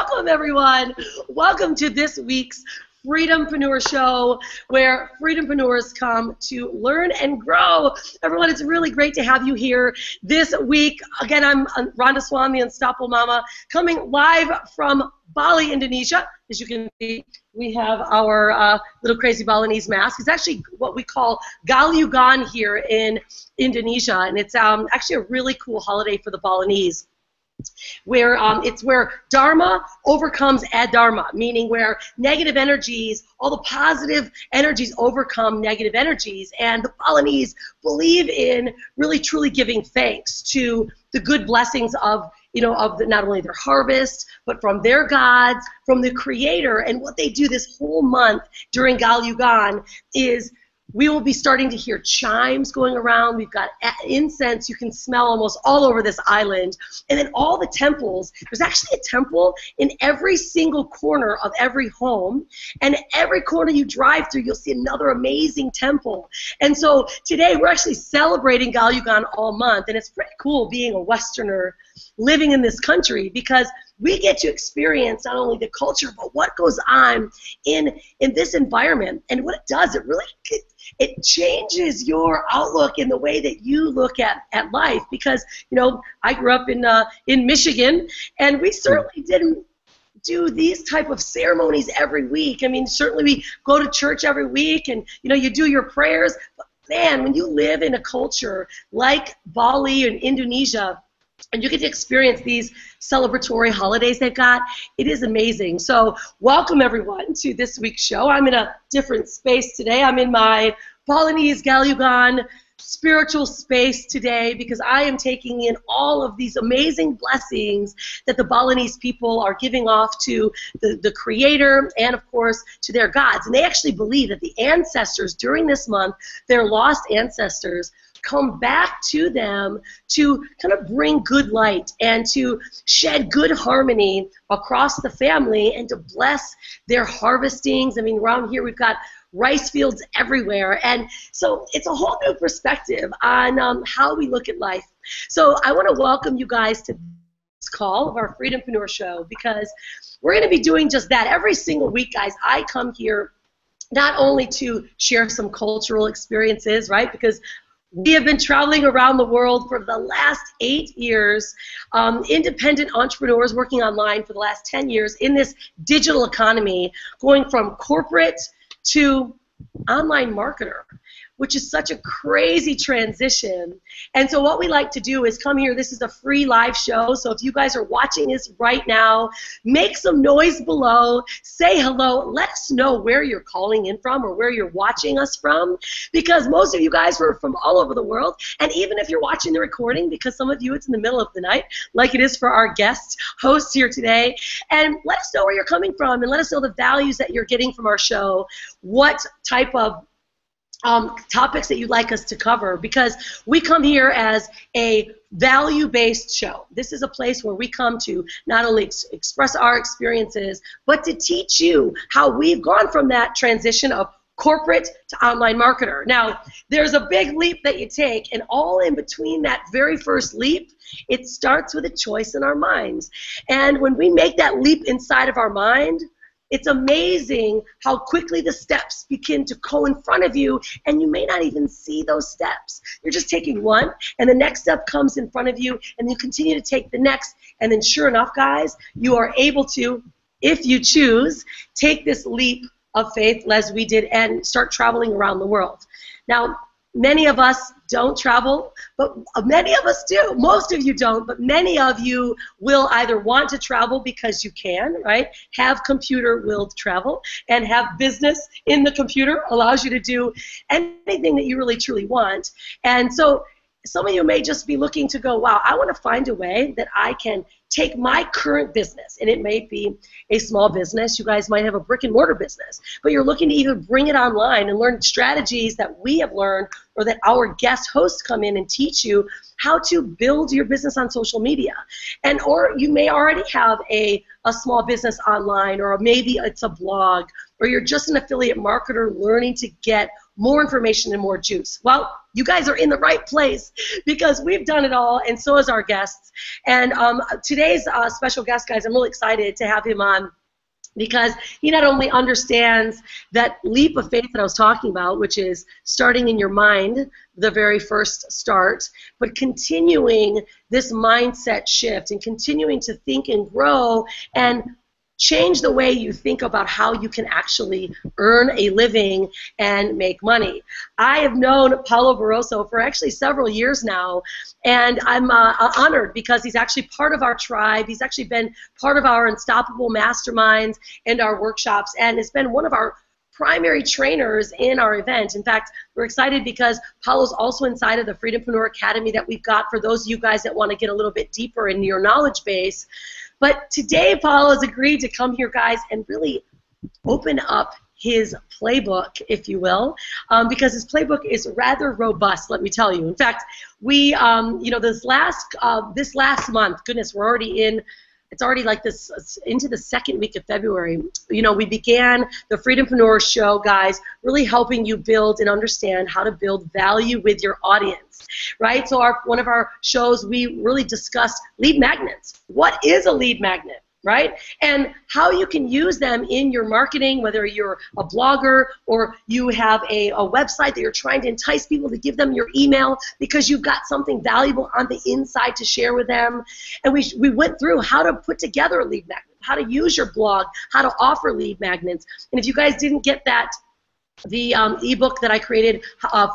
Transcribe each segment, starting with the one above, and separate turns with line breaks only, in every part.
Welcome, everyone. Welcome to this week's Freedom-Preneur Show, where freedompreneurs come to learn and grow. Everyone, it's really great to have you here this week. Again, I'm Rhonda Swan, the Unstoppable Mama, coming live from Bali, Indonesia. As you can see, we have our little crazy Balinese mask. It's actually what we call Galyugan here in Indonesia, and it's actually a really cool holiday for the Balinese, where it's where Dharma overcomes Adharma, meaning where negative energies, all the positive energies overcome negative energies, and the Balinese believe in really truly giving thanks to the good blessings of not only their harvest, but from their gods, from the Creator. And what they do this whole month during Galyugan is we will be starting to hear chimes going around. We've got incense you can smell almost all over this island. And then all the temples, there's actually a temple in every single corner of every home. And every corner you drive through, you'll see another amazing temple. And so today we're actually celebrating Galyugan all month. And it's pretty cool being a Westerner living in this country, because we get to experience not only the culture, but what goes on in this environment. And what it does, it changes your outlook in the way that you look at life. Because, I grew up in Michigan, and we certainly didn't do these type of ceremonies every week. I mean, certainly we go to church every week, and, you do your prayers. But, man, when you live in a culture like Bali and Indonesia, and you get to experience these celebratory holidays they've got, it is amazing. So welcome, everyone, to this week's show. I'm in a different space today. I'm in my Balinese Galyugan spiritual space today, because I am taking in all of these amazing blessings that the Balinese people are giving off to the Creator and, of course, to their gods. And they actually believe that the ancestors during this month, their lost ancestors, come back to them to kind of bring good light and to shed good harmony across the family and to bless their harvestings. I mean, around here we've got rice fields everywhere, and so it's a whole new perspective on how we look at life. So I want to welcome you guys to this call of our Freedom-Preneur Show, because we're going to be doing just that every single week, guys. I come here not only to share some cultural experiences, right, because we have been traveling around the world for the last 8 years, independent entrepreneurs working online for the last 10 years in this digital economy, going from corporate to online marketer, which is such a crazy transition. And so what we like to do is come here. This is a free live show, so if you guys are watching this right now, make some noise below, say hello, let us know where you're calling in from or where you're watching us from, because most of you guys are from all over the world. And even if you're watching the recording, because some of you it's in the middle of the night, like it is for our guest hosts here today, and let us know where you're coming from and let us know the values that you're getting from our show, what type of topics that you'd like us to cover, because we come here as a value-based show. This is a place where we come to not only express our experiences, but to teach you how we've gone from that transition of corporate to online marketer. Now, there's a big leap that you take, and all in between that very first leap, it starts with a choice in our minds. And when we make that leap inside of our mind, it's amazing how quickly the steps begin to go in front of you, and you may not even see those steps. You're just taking one, and the next step comes in front of you, and you continue to take the next, and then sure enough, guys, you are able to, if you choose, take this leap of faith as we did and start traveling around the world. Now, many of us don't travel, but many of us do. Most of you don't, but many of you will either want to travel because you can, right? Have computer will travel, and have business in the computer allows you to do anything that you really truly want. And so some of you may just be looking to go, wow, I want to find a way that I can take my current business, and it may be a small business. You guys might have a brick and mortar business, but you're looking to either bring it online and learn strategies that we have learned, or that our guest hosts come in and teach you how to build your business on social media. And or you may already have a small business online, or maybe it's a blog, or you're just an affiliate marketer learning to get more information and more juice, well, you guys are in the right place because we've done it all, and so has our guests. And today's special guest, guys, I'm really excited to have him on because he not only understands that leap of faith that I was talking about, which is starting in your mind, the very first start, but continuing this mindset shift and continuing to think and grow and change the way you think about how you can actually earn a living and make money. I have known Paulo Barroso for actually several years now, and I'm honored because he's actually part of our tribe. He's actually been part of our Unstoppable Masterminds and our workshops, and has been one of our primary trainers in our event. In fact, we're excited because Paulo's also inside of the Freedom-Preneur Academy that we've got for those of you guys that want to get a little bit deeper into your knowledge base. But today, Paulo has agreed to come here, guys, and really open up his playbook, if you will, because his playbook is rather robust, let me tell you. In fact, we, this last month, goodness, we're already in, it's already like this, into the second week of February. You know, we began the Freedom-Preneur Show, guys, really helping you build and understand how to build value with your audience, right? So one of our shows, we really discussed lead magnets. What is a lead magnet, right? And how you can use them in your marketing, whether you're a blogger or you have a website that you're trying to entice people to give them your email because you've got something valuable on the inside to share with them. And we went through how to put together a lead magnet, how to use your blog, how to offer lead magnets. And if you guys didn't get that, the ebook that I created,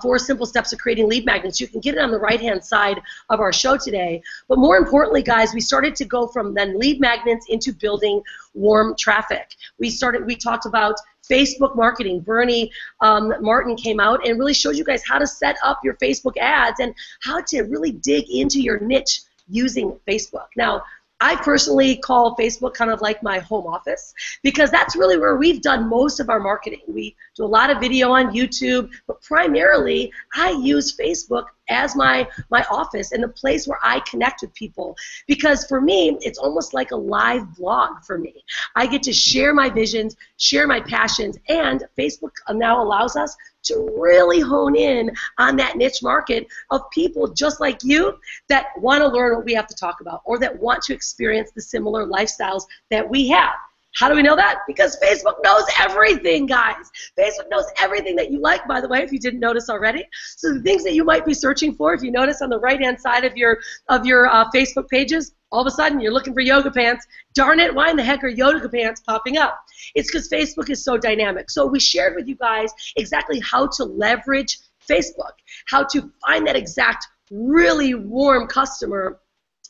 4 Simple Steps of Creating Lead Magnets, you can get it on the right-hand side of our show today. But more importantly, guys, we started to go from then lead magnets into building warm traffic. We talked about Facebook marketing. Bernie Martin came out and really showed you guys how to set up your Facebook ads and how to really dig into your niche using Facebook. Now, I personally call Facebook kind of like my home office because that's really where we've done most of our marketing. We do a lot of video on YouTube, but primarily I use Facebook as my office and the place where I connect with people, because for me it's almost like a live blog for me. I get to share my visions, share my passions, and Facebook now allows us to really hone in on that niche market of people just like you that want to learn what we have to talk about or that want to experience the similar lifestyles that we have. How do we know that? Because Facebook knows everything, guys. Facebook knows everything that you like, by the way, if you didn't notice already. So the things that you might be searching for, if you notice on the right-hand side of your Facebook pages, all of a sudden you're looking for yoga pants. Darn it, why in the heck are yoga pants popping up? It's because Facebook is so dynamic. So we shared with you guys exactly how to leverage Facebook, how to find that exact really warm customer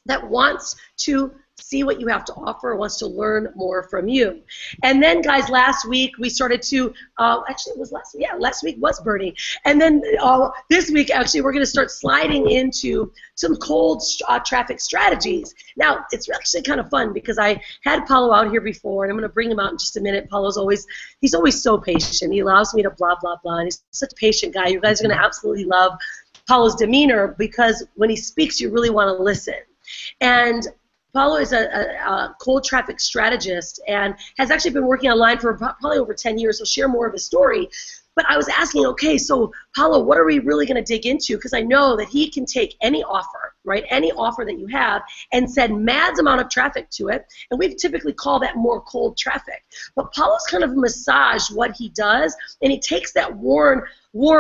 that wants to see what you have to offer, wants to learn more from you. And then, guys, last week we started to, actually it was last week, yeah, last week was Bernie. And then this week, actually, we're going to start sliding into some cold traffic strategies. Now, it's actually kind of fun because I had Paulo out here before, and I'm going to bring him out in just a minute. Paulo's always, he's always so patient. He allows me to blah, blah, blah, and he's such a patient guy. You guys are going to absolutely love Paulo's demeanor because when he speaks, you really want to listen. And Paulo is a cold traffic strategist and has actually been working online for probably over 10 years. He'll share more of his story. But I was asking, okay, so Paulo, what are we really going to dig into? Because I know that he can take any offer, right, any offer that you have and send mad amount of traffic to it. And we typically call that more cold traffic. But Paulo's kind of massaged what he does, and he takes that warm,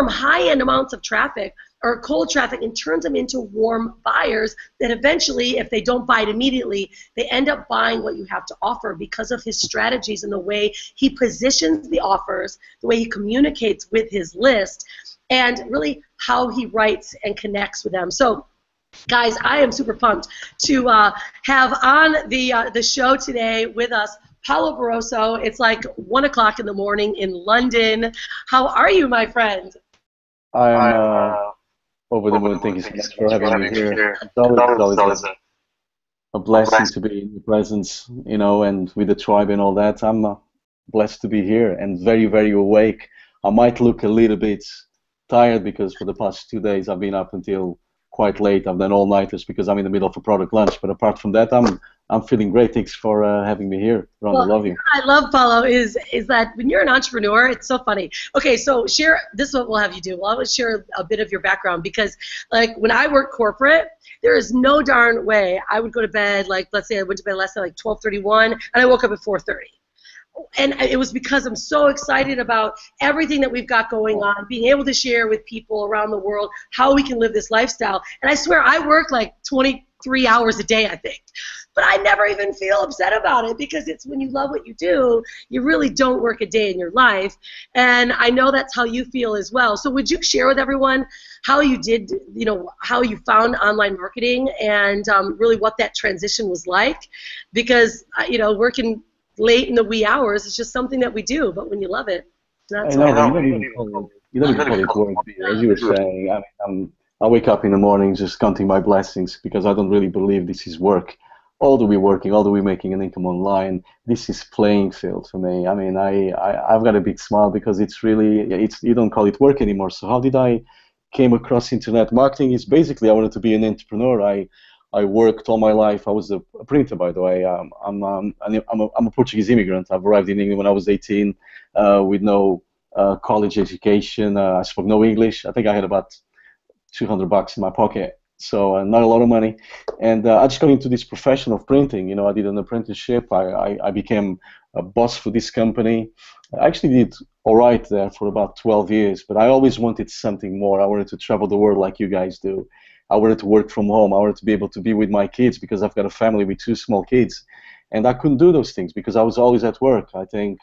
high-end amounts of traffic or cold traffic and turns them into warm buyers that eventually, if they don't buy it immediately, they end up buying what you have to offer because of his strategies and the way he positions the offers, the way he communicates with his list, and really how he writes and connects with them. So, guys, I am super pumped to have on the show today with us Paulo Barroso. It's like 1 o'clock in the morning in London. How are you, my friend?
I'm over the moon. Thank you so much for having me here. It's always a blessing to be in your presence, you know, and with the tribe and all that. I'm blessed to be here and very, very awake. I might look a little bit tired because for the past 2 days I've been up until quite late. I've done all-nighters because I'm in the middle of a product launch. But apart from that, I'm feeling great. Thanks for having me here, Rhonda.
Well,
Love you.
what I love, Paulo, is that when you're an entrepreneur, it's so funny. Okay, so share, this is what we'll have you do. We'll always share a bit of your background because, like, when I work corporate, there is no darn way I would go to bed, like, let's say I went to bed last night like 12:31, and I woke up at 4:30. And it was because I'm so excited about everything that we've got going on, being able to share with people around the world how we can live this lifestyle. And I swear I work like 23 hours a day, I think. But I never even feel upset about it because it's when you love what you do, you really don't work a day in your life. And I know that's how you feel as well. So would you share with everyone how you did, how you found online marketing and really what that transition was like? Because, working late in the wee hours, it's just something that we do, but when you love it, it's not so
I know,
hard.
but you don't even call it work, dear. As you were saying, I mean, I wake up in the morning just counting my blessings because I don't really believe this is work. Although we're working, although we're making an income online, this is playing field for me. I mean, I've got a big smile because it's really, you don't call it work anymore. So how did I came across internet marketing? Is basically I wanted to be an entrepreneur. I worked all my life. I was a printer, by the way. I'm a Portuguese immigrant. I've arrived in England when I was 18 with no college education. I spoke no English. I think I had about $200 in my pocket, so not a lot of money. And I just got into this profession of printing. I did an apprenticeship. I became a boss for this company. I actually did all right there for about 12 years, but I always wanted something more. I wanted to travel the world like you guys do. I wanted to work from home. I wanted to be able to be with my kids because I've got a family with 2 small kids. And I couldn't do those things because I was always at work. I think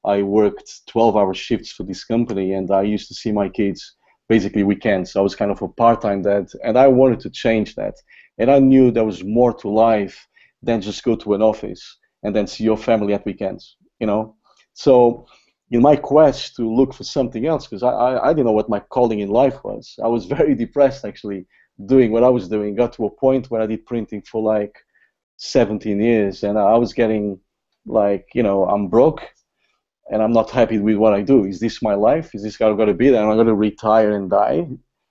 I worked 12-hour shifts for this company, and I used to see my kids basically weekends. So I was kind of a part-time dad, and I wanted to change that. And I knew there was more to life than just go to an office and then see your family at weekends. So in my quest to look for something else, because I didn't know what my calling in life was. I was very depressed, actually, doing what I was doing. Got to a point where I did printing for like 17 years, and I was getting like, I'm broke, and I'm not happy with what I do. Is this my life? Is this how I'm going to be there? Am I going to retire and die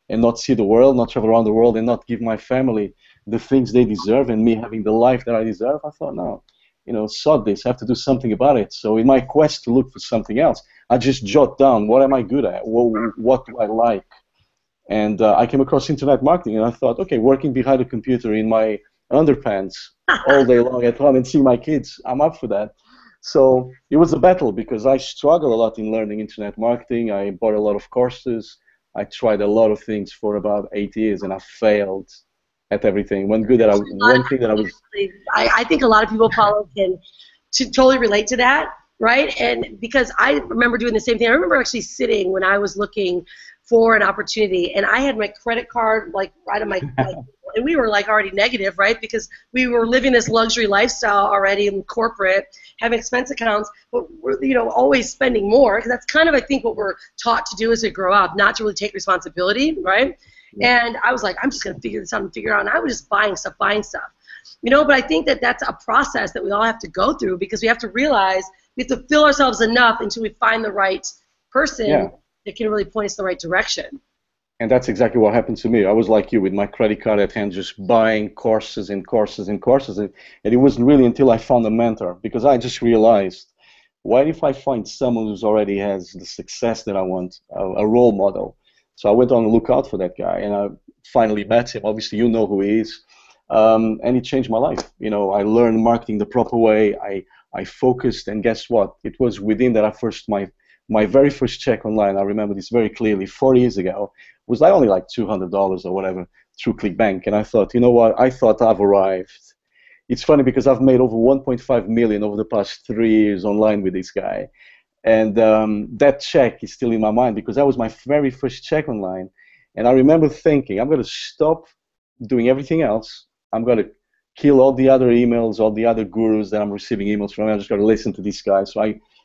and not see the world, not travel around the world, and not give my family the things they deserve and me having the life that I deserve? I thought, no, sod this. I have to do something about it. So in my quest to look for something else, I just jot down, what am I good at? What do I like? And I came across internet marketing, and I thought, okay, working behind a computer in my underpants all day long at home and seeing my kids, I'm up for that. So it was a battle because I struggled a lot in learning internet marketing. I bought a lot of courses. I tried a lot of things for about 8 years, and I failed at everything. One thing that
I think a lot of people, Paulo, can totally relate to that, right? And because I remember doing the same thing. I remember actually sitting when I was looking for an opportunity, and I had my credit card like right on my and we were like already negative, right? Because we were living this luxury lifestyle already in corporate, having expense accounts, but we're always spending more, because that's kind of, I think, what we're taught to do as we grow up, not to really take responsibility, right? Yeah. And I was like, I'm just going to figure this out and figure it out, and I was just buying stuff. But I think that that's a process that we all have to go through, because we have to realize we have to fill ourselves enough until we find the right person that can really point us in the right direction.
And that's exactly what happened to me. I was like you, with my credit card at hand, just buying courses and courses and courses. And it wasn't really until I found a mentor, because I just realized, what if I find someone who's already has the success that I want, a role model? So I went on the lookout for that guy, and I finally met him. Obviously, you know who he is. And it changed my life. I learned marketing the proper way. I focused, and guess what? It was within that my very first check online, I remember this very clearly, 4 years ago, was like only like $200 or whatever through ClickBank. And I thought, you know what? I thought I've arrived. It's funny because I've made over 1.5 million over the past 3 years online with this guy. And that check is still in my mind because that was my very first check online. And I remember thinking, I'm going to stop doing everything else. I'm going to kill all the other emails, all the other gurus that I'm receiving emails from. I'm just going to listen to this guy. So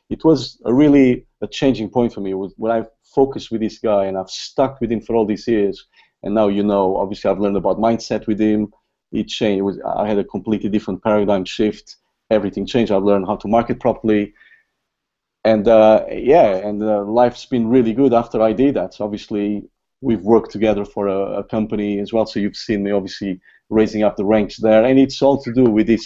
it was really a changing point for me when I focused with this guy, and I've stuck with him for all these years. And now, obviously I've learned about mindset with him. It changed. I had a completely different paradigm shift. Everything changed. I've learned how to market properly. And life's been really good after I did that. So obviously we've worked together for a company as well. So you've seen me obviously raising up the ranks there. And it's all to do with this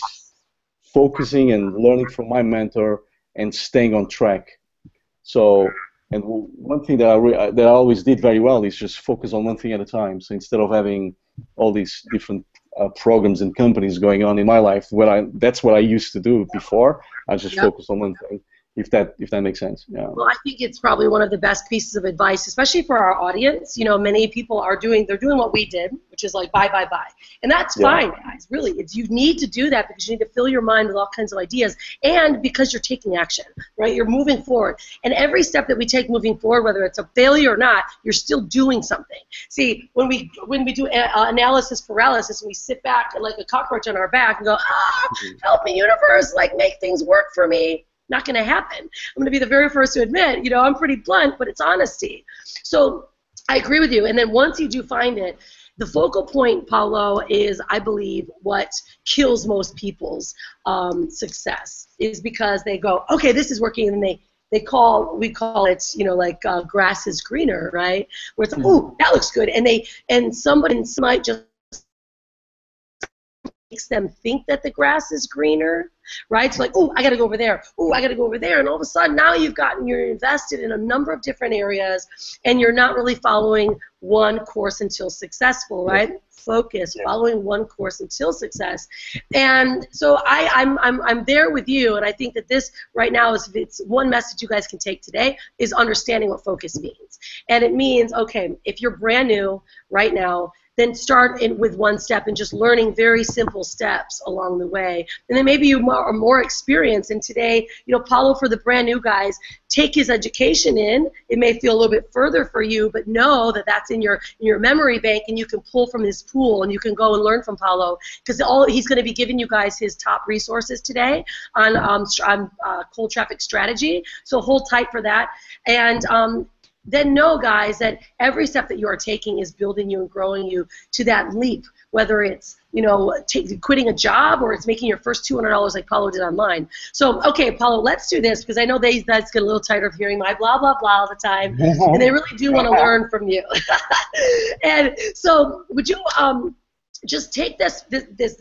focusing and learning from my mentor and staying on track. So, and one thing that I always did very well is just focus on one thing at a time. So instead of having all these different programs and companies going on in my life, that's what I used to do before. I just focus on one thing. If that makes sense. Yeah.
Well, I think it's probably one of the best pieces of advice, especially for our audience. You know, many people they're doing what we did, which is like buy, and that's fine, guys. Really, you need to do that because you need to fill your mind with all kinds of ideas, and because you're taking action, right? You're moving forward, and every step that we take moving forward, whether it's a failure or not, you're still doing something. See, when we do analysis paralysis, and we sit back like a cockroach on our back and go, help me, universe, like make things work for me. Not going to happen. I'm going to be the very first to admit, you know, I'm pretty blunt, but it's honesty. So I agree with you. And then once you do find it, the focal point, Paulo, is, I believe, what kills most people's success is because they go, okay, this is working, and we call it, you know, like grass is greener, right? Where it's, ooh, that looks good, and somebody might just makes them think that the grass is greener, right? It's like, oh, I got to go over there. Oh, I got to go over there. And all of a sudden, now you're invested in a number of different areas, and you're not really following one course until successful, right? Focus, following one course until success. And so I'm there with you, and I think that this right now is, if it's one message you guys can take today, is understanding what focus means. And it means, okay, if you're brand new right now, then start with one step and just learning very simple steps along the way. And then maybe you are more experienced. And today, you know, Paulo, for the brand new guys, take his education in. It may feel a little bit further for you, but know that that's in your memory bank, and you can pull from his pool, and you can go and learn from Paulo, because he's going to be giving you guys his top resources today on cold traffic strategy. So hold tight for that. And then know, guys, that every step that you are taking is building you and growing you to that leap, whether it's, you know, quitting a job or it's making your first $200 like Paulo did online. So, okay, Paulo, let's do this, because I know they guys get a little tired of hearing my blah, blah, blah all the time, and they really do want to learn from you. And so would you just take this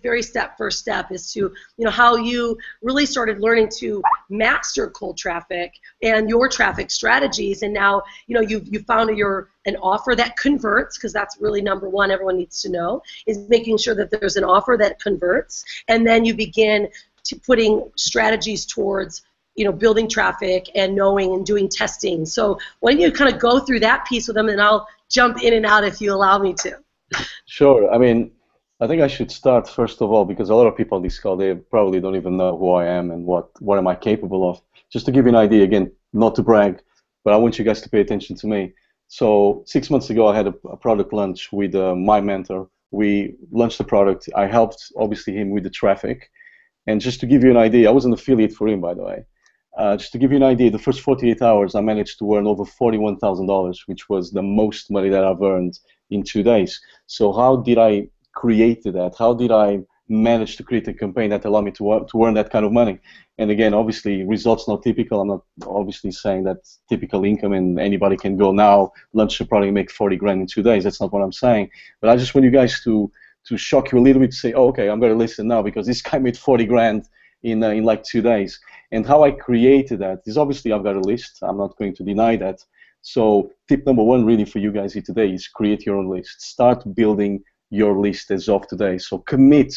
very first step is to, you know, how you really started learning to master cold traffic and your traffic strategies, and now, you know, you found an offer that converts, because that's really number one. Everyone needs to know is making sure that there's an offer that converts, and then you begin putting strategies towards, you know, building traffic and knowing and doing testing. So why don't you kind of go through that piece with them, and I'll jump in and out if you allow me to.
Sure. I mean, I think I should start first of all, because a lot of people on this call, they probably don't even know who I am and what am I capable of. Just to give you an idea, again, not to brag, but I want you guys to pay attention to me. So 6 months ago, I had a product launch with my mentor. We launched the product. I helped, obviously, him with the traffic. And just to give you an idea, I was an affiliate for him, by the way. Just to give you an idea, the first 48 hours, I managed to earn over $41,000, which was the most money that I've earned in 2 days. So how did I create that? How did I manage to create a campaign that allowed me to earn that kind of money? And again, obviously, results not typical. I'm not obviously saying that typical income and anybody can go now, launch a product and make 40 grand in 2 days. That's not what I'm saying. But I just want you guys to shock you a little bit, to say, oh, okay, I'm going to listen now, because this guy made 40 grand in like 2 days. And how I created that is, obviously, I've got a list. I'm not going to deny that. So tip number one really for you guys here today is create your own list. Start building your list as of today. So commit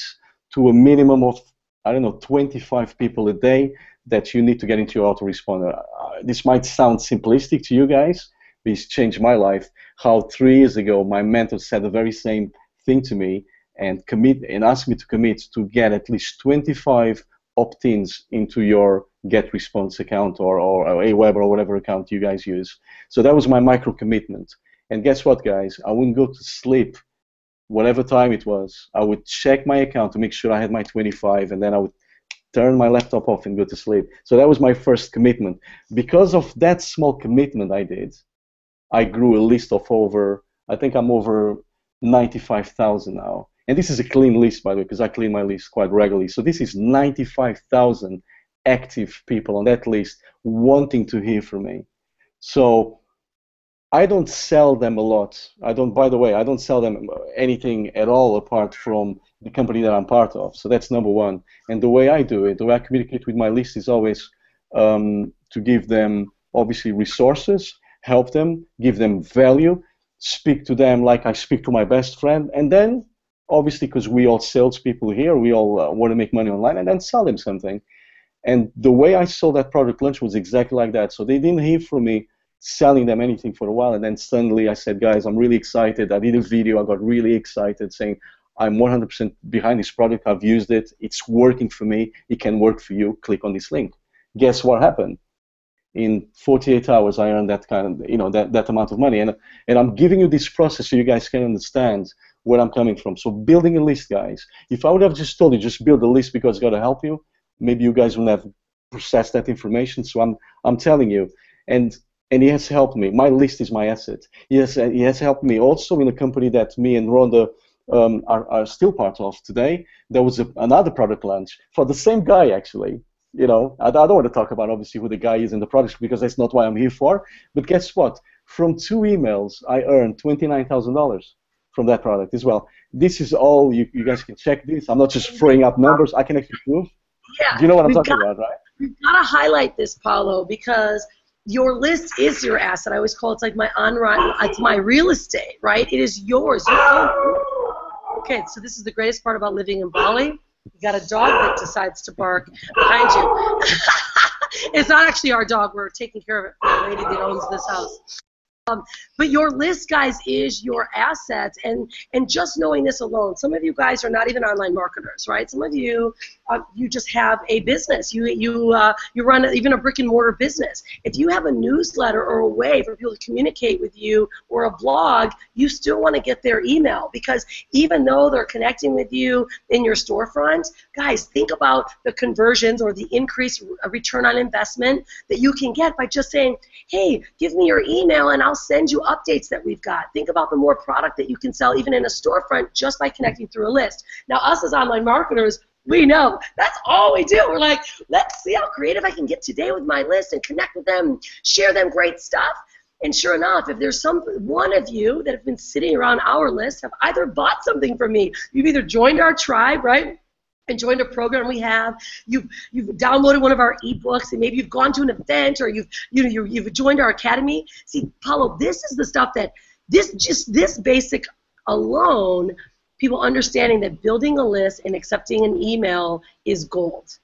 to a minimum of, I don't know, 25 people a day that you need to get into your autoresponder. This might sound simplistic to you guys, but it's changed my life. How 3 years ago my mentor said the very same thing to me and asked me to commit to get at least 25 opt-ins into your GetResponse account or Aweber or whatever account you guys use. So that was my micro commitment. And guess what, guys? I wouldn't go to sleep whatever time it was. I would check my account to make sure I had my 25, and then I would turn my laptop off and go to sleep. So that was my first commitment. Because of that small commitment I did, I grew a list of over, I think I'm over 95,000 now. And this is a clean list, by the way, because I clean my list quite regularly. So this is 95,000 active people on that list wanting to hear from me. So I don't sell them a lot. By the way, I don't sell them anything at all apart from the company that I'm part of. So that's number one. And the way I do it, the way I communicate with my list is always to give them, obviously, resources, help them, give them value, speak to them like I speak to my best friend, and then, obviously, because we all salespeople here, we all want to make money online, and then sell them something. And the way I sold that product lunch was exactly like that. So they didn't hear from me selling them anything for a while, and then suddenly I said, guys, I'm really excited. I did a video. I got really excited saying, I'm 100% behind this product. I've used it. It's working for me. It can work for you. Click on this link. Guess what happened? In 48 hours, I earned that kind of, that amount of money. And I'm giving you this process so you guys can understand where I'm coming from. So building a list, guys. If I would have just told you, just build a list because it's going to help you, maybe you guys wouldn't have processed that information. So I'm telling you, and he has helped me. My list is my asset. He has helped me also in a company that me and Rhonda are still part of today. There was another product launch for the same guy, actually. I don't want to talk about, obviously, who the guy is in the product because that's not what I'm here for. But guess what? From 2 emails, I earned $29,000 from that product as well. This is all, you guys can check this. I'm not just throwing up numbers. I can actually prove.
Yeah,
do you know what I'm talking about, right?
We've got to highlight this, Paulo, because your list is your asset. I always call it like it's my real estate, right? It is yours. Okay, so this is the greatest part about living in Bali. You got a dog that decides to bark behind you. It's not actually our dog. We're taking care of it for the lady that owns this house. But your list, guys, is your assets, and just knowing this alone, some of you guys are not even online marketers, right? Some of you, you just have a business. You run even a brick and mortar business. If you have a newsletter or a way for people to communicate with you or a blog, you still want to get their email, because even though they're connecting with you in your storefront, guys, think about the conversions or the increased return on investment that you can get by just saying, hey, give me your email and I'll send you updates that we've got. Think about the more product that you can sell even in a storefront just by connecting through a list. Now, us as online marketers, we know that's all we do. We're like, let's see how creative I can get today with my list and connect with them, share them great stuff. And sure enough, if there's one of you that have been sitting around our list have either bought something from me, you've either joined our tribe, right, and joined a program we have, you've downloaded one of our ebooks, and maybe you've gone to an event, or you've joined our academy. See, Paulo, this is the stuff that this basic alone, people understanding that building a list and accepting an email is gold.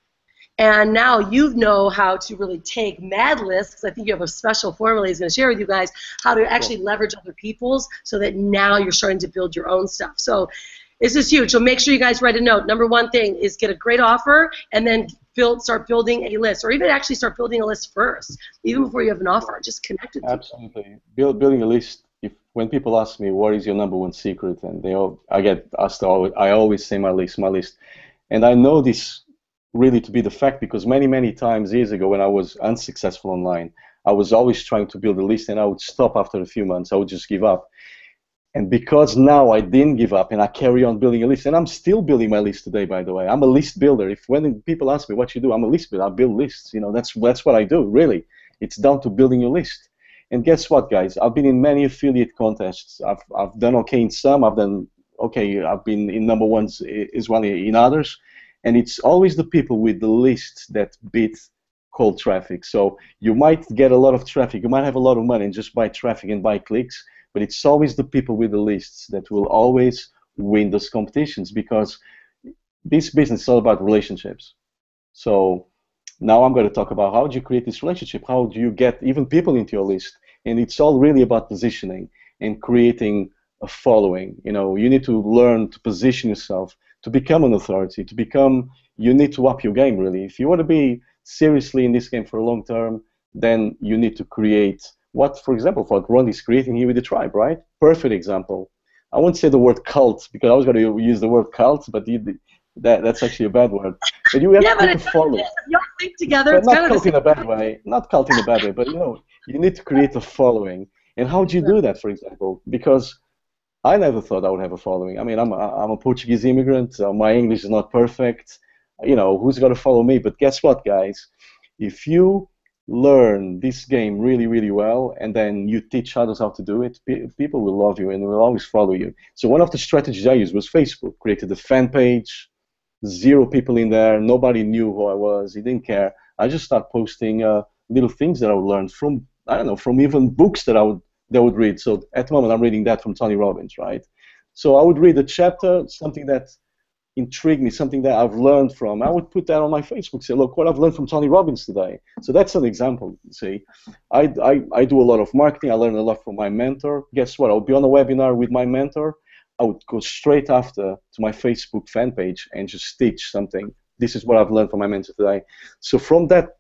And now you know how to really take mad lists, because I think you have a special formula he's going to share with you guys, how to actually leverage other people's, so that now you're starting to build your own stuff. So this is huge. So make sure you guys write a note. Number one thing is get a great offer, and then start building a list, or even actually start building a list first, even before you have an offer. Just connect with people.
Absolutely. Building a list. When people ask me what is your number one secret, and I get asked, I always say my list. And I know this really to be the fact, because many times years ago when I was unsuccessful online, I was always trying to build a list, and I would stop after a few months. I would just give up. And because now I didn't give up and I carry on building a list, and I'm still building my list today, by the way. I'm a list builder. When people ask me what you do, I'm a list builder. I build lists. That's what I do, really. It's down to building your list. And guess what, guys? I've been in many affiliate contests. I've done okay in some. I've been in number ones as well in others. And it's always the people with the list that beat cold traffic. So you might get a lot of traffic. You might have a lot of money and just buy traffic and buy clicks. But it's always the people with the lists that will always win those competitions, because this business is all about relationships. So now I'm going to talk about how do you create this relationship? How do you get even people into your list? And it's all really about positioning and creating a following. You need to learn to position yourself, to become an authority, you need to up your game, really. If you want to be seriously in this game for a long term, then you need to create for example, what Rhonda is creating here with the tribe, right? Perfect example. I won't say the word cult, because I was going to use the word cult, but that's actually a bad word. But you have to follow.
Y'all think together. It's
not cult in a bad way. Not cult in a bad way, but you need to create a following. And how do you do that, for example? Because I never thought I would have a following. I mean, I'm a Portuguese immigrant. My English is not perfect. Who's going to follow me? But guess what, guys? If you learn this game really, really well, and then you teach others how to do it, people will love you and will always follow you. So one of the strategies I used was Facebook. Created a fan page, 0 people in there, nobody knew who I was, he didn't care. I just started posting little things that I would learn from, I don't know, from even books that I would read. So at the moment I'm reading that from Tony Robbins, right? So I would read a chapter, something that intrigued me, something that I've learned from. I would put that on my Facebook, say, look, what I've learned from Tony Robbins today. So that's an example. See, I do a lot of marketing. I learn a lot from my mentor. Guess what? I'll be on a webinar with my mentor. I would go straight after to my Facebook fan page and just teach something. This is what I've learned from my mentor today. So from that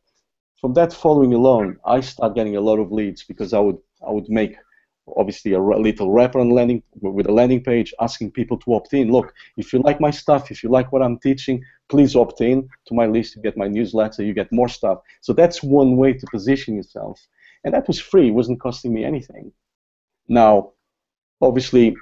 following alone, I start getting a lot of leads, because I would make obviously a little wrapper on with a landing page, asking people to opt in. Look, if you like my stuff, if you like what I'm teaching, please opt in to my list. You get my newsletter, you get more stuff. So that's one way to position yourself. And that was free. It wasn't costing me anything. Now, obviously,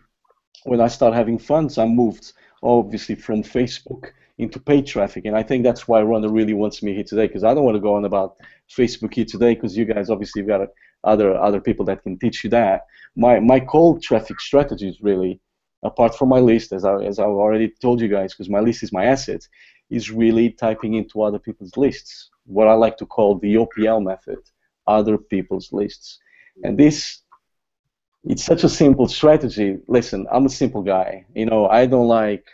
when I start having funds, I moved obviously from Facebook into paid traffic, and I think that's why Rhonda really wants me here today, because I don't want to go on about Facebook here today, because you guys obviously have got other people that can teach you that. My cold traffic strategy is really, apart from my list, as I've already told you guys, because my list is my asset, is really typing into other people's lists, what I like to call the OPL method, other people's lists. And this, it's such a simple strategy. Listen, I'm a simple guy. I don't like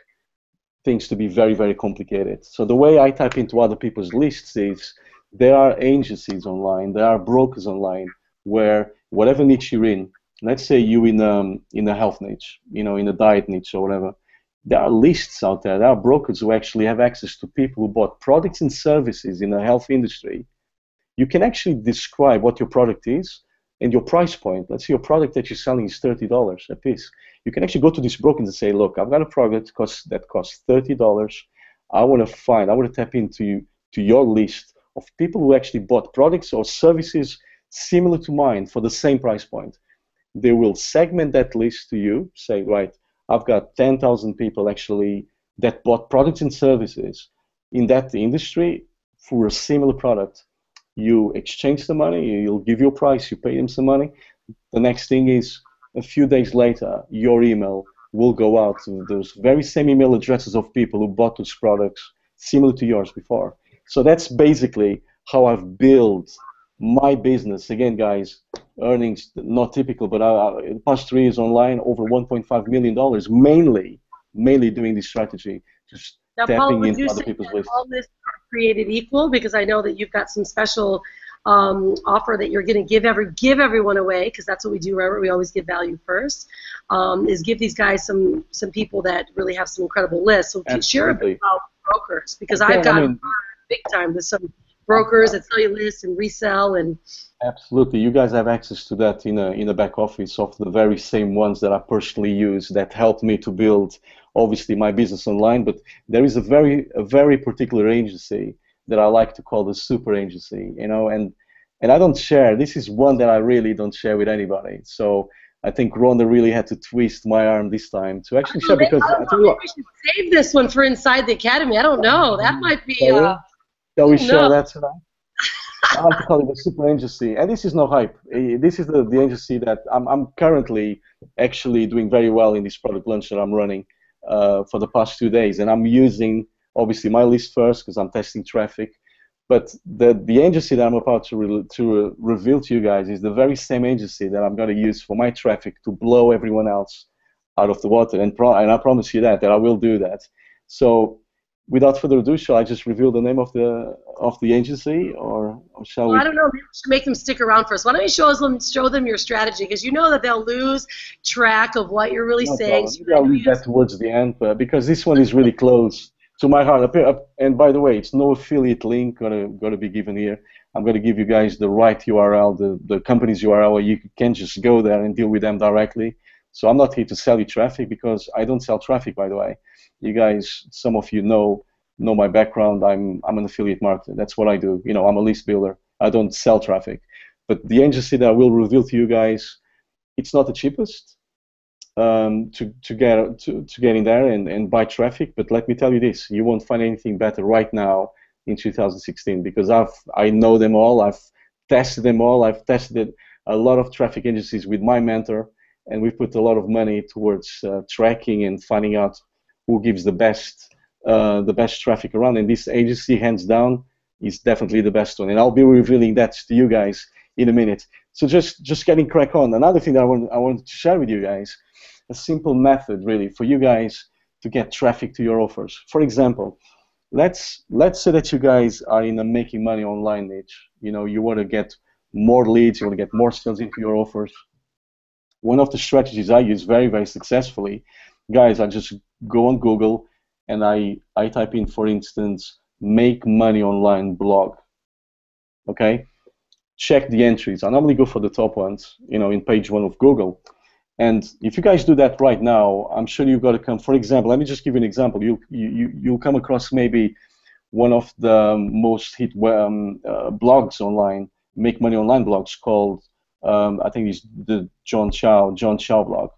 things to be very, very complicated. So the way I type into other people's lists is, there are agencies online, there are brokers online, where whatever niche you're in, let's say you in a health niche, in a diet niche or whatever, there are lists out there, there are brokers who actually have access to people who bought products and services in the health industry. You can actually describe what your product is and your price point. Let's say your product that you're selling is $30 a piece. You can actually go to this broker and say, look, I've got a product that costs $30. I want to tap into your list of people who actually bought products or services similar to mine for the same price point. They will segment that list to you, say, right, I've got 10,000 people actually that bought products and services in that industry for a similar product. You exchange the money, you'll give your price, you pay them some money. The next thing is, a few days later, your email will go out to those very same email addresses of people who bought those products similar to yours before. So that's basically how I've built my business. Again, guys, earnings not typical, but in the past 3 years online, over $1.5 million, mainly doing this strategy, just
now,
tapping
Paulo,
into other people's lists.
All this created equal, because I know that you've got some special offer that you're going to give everyone away, because that's what we do, right? We always give value first. Is give these guys some people that really have some incredible lists. So share a bit about brokers, because I've got big time. There's some brokers that sell you lists and resell and.
Absolutely, you guys have access to that in a back office of the very same ones that I personally use that helped me to build, obviously, my business online. But there is a very particular agency that I like to call the super agency, and I don't share. This is one that I really don't share with anybody. So I think Rhonda really had to twist my arm this time to actually share, because I tell you what,
we should save this one for Inside the Academy. I don't know. That might be.
Shall we share that tonight? I like to call it the super agency, and this is no hype. This is the agency that I'm currently actually doing very well in this product launch that I'm running for the past 2 days, and I'm using obviously my list first because I'm testing traffic. But the agency that I'm about to reveal to you guys is the very same agency that I'm going to use for my traffic to blow everyone else out of the water, and I promise you that I will do that. So, without further ado, shall I just reveal the name of the agency, or shall we?
I don't know. Maybe we should make them stick around first. Why don't you show them your strategy, because you know that they'll lose track of what you're really saying.
So I'll leave that towards the end, because this one is really close to my heart. And by the way, it's no affiliate link gonna be given here. I'm gonna give you guys the right URL, the company's URL, where you can just go there and deal with them directly. So I'm not here to sell you traffic, because I don't sell traffic, by the way. You guys, some of you know my background. I'm an affiliate marketer. That's what I do. I'm a list builder. I don't sell traffic. But the agency that I will reveal to you guys, it's not the cheapest to get in there and buy traffic. But let me tell you this: you won't find anything better right now in 2016, because I know them all. I've tested them all. I've tested a lot of traffic agencies with my mentor, and we put a lot of money towards tracking and finding out who gives the best traffic around. And this agency, hands down, is definitely the best one. And I'll be revealing that to you guys in a minute. So just getting crack on. Another thing that I wanted to share with you guys, a simple method really for you guys to get traffic to your offers. For example, let's say that you guys are in a making money online niche. You know, you want to get more leads, you want to get more sales into your offers. One of the strategies I use very, very successfully, guys, I just go on Google and I type in, for instance, make money online blog. Okay? Check the entries. I normally go for the top ones, you know, in page 1 of Google. And if you guys do that right now, I'm sure you've got to come. For example, let me just give you an example. You'll come across maybe one of the most hit blogs online, make money online blogs, called I think it's the John Chow blog.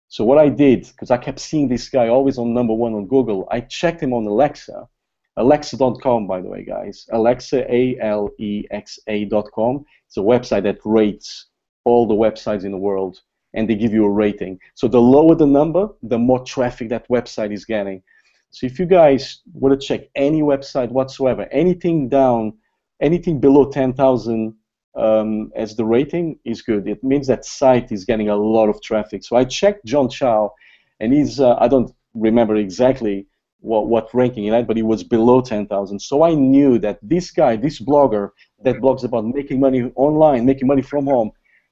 So what I did, because I kept seeing this guy always on #1 on Google, I checked him on Alexa. Alexa.com, by the way, guys. Alexa, Alexa.com. It's a website that rates all the websites in the world, and they give you a rating. So the lower the number, the more traffic that website is getting. So if you guys want to check any website whatsoever, anything below 10,000 as the rating is good. It means that site is getting a lot of traffic. So I checked John Chow, and he's, I don't remember exactly what ranking he had, but he was below 10,000. So I knew that this guy, this blogger that blogs about making money online, making money from home,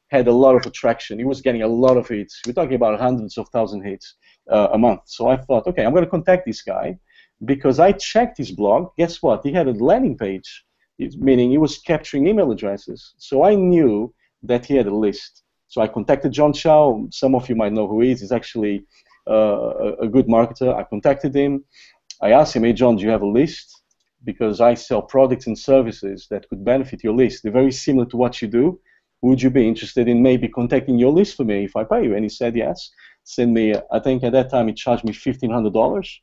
had a lot of attraction. He was getting a lot of hits. We're talking about hundreds of thousand hits a month. So I thought, okay, I'm going to contact this guy because I checked his blog. Guess what? He had a landing page, meaning he was capturing email addresses. So I knew that he had a list. So I contacted John Chow. Some of you might know who he is. He's actually a good marketer. I contacted him. I asked him, hey, John, do you have a list? Because I sell products and services that could benefit your list. They're very similar to what you do. Would you be interested in maybe contacting your list for me if I pay you? And he said yes. Send me, I think at that time he charged me $1,500.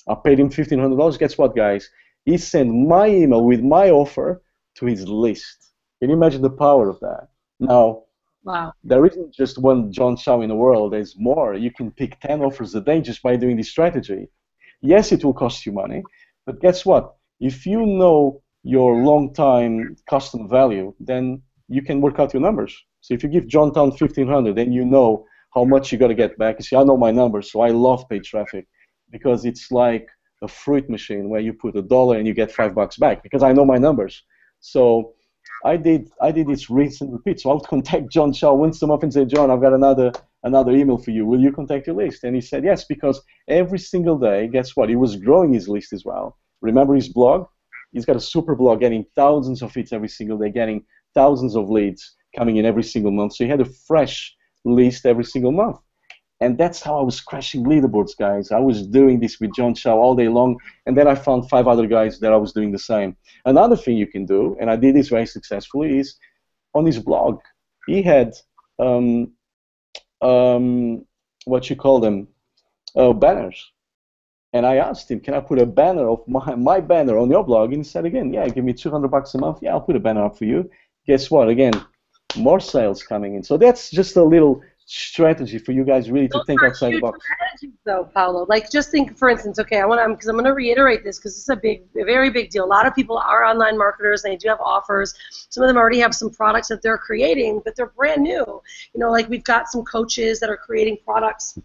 I paid him $1,500. Guess what, guys? He sent my email with my offer to his list. Can you imagine the power of that? Now,
wow.
There isn't just one John Chow in the world. There's more. You can pick 10 offers a day just by doing this strategy. Yes, it will cost you money, but guess what? If you know your long-time customer value, then you can work out your numbers. So if you give John Town $1,500, then you know how much you got to get back. You see, I know my numbers, so I love paid traffic because it's like a fruit machine where you put $1 and you get $5 back because I know my numbers. So I did this rinse and repeat. So I would contact John Chow once a month and say, John, I've got another email for you. Will you contact your list? And he said yes, because every single day, guess what? He was growing his list as well. Remember his blog? He's got a super blog getting thousands of hits every single day, getting thousands of leads coming in every single month. So he had a fresh list every single month. And that's how I was crashing leaderboards, guys. I was doing this with John Chow all day long, and then I found 5 other guys that I was doing the same. Another thing you can do, and I did this very successfully, is on his blog, he had what you call them, banners. And I asked him, can I put a banner of my banner on your blog? And he said again, yeah, give me $200 a month. Yeah, I'll put a banner up for you. Guess what? Again, more sales coming in. So that's just a little strategy for you guys really to think outside the box.
Strategies, though, Paulo. Like, just think, for instance, okay, I'm going to reiterate this because it's a very big deal. A lot of people are online marketers and they do have offers. Some of them already have some products that they're creating, but they're brand new. You know, like we've got some coaches that are creating products.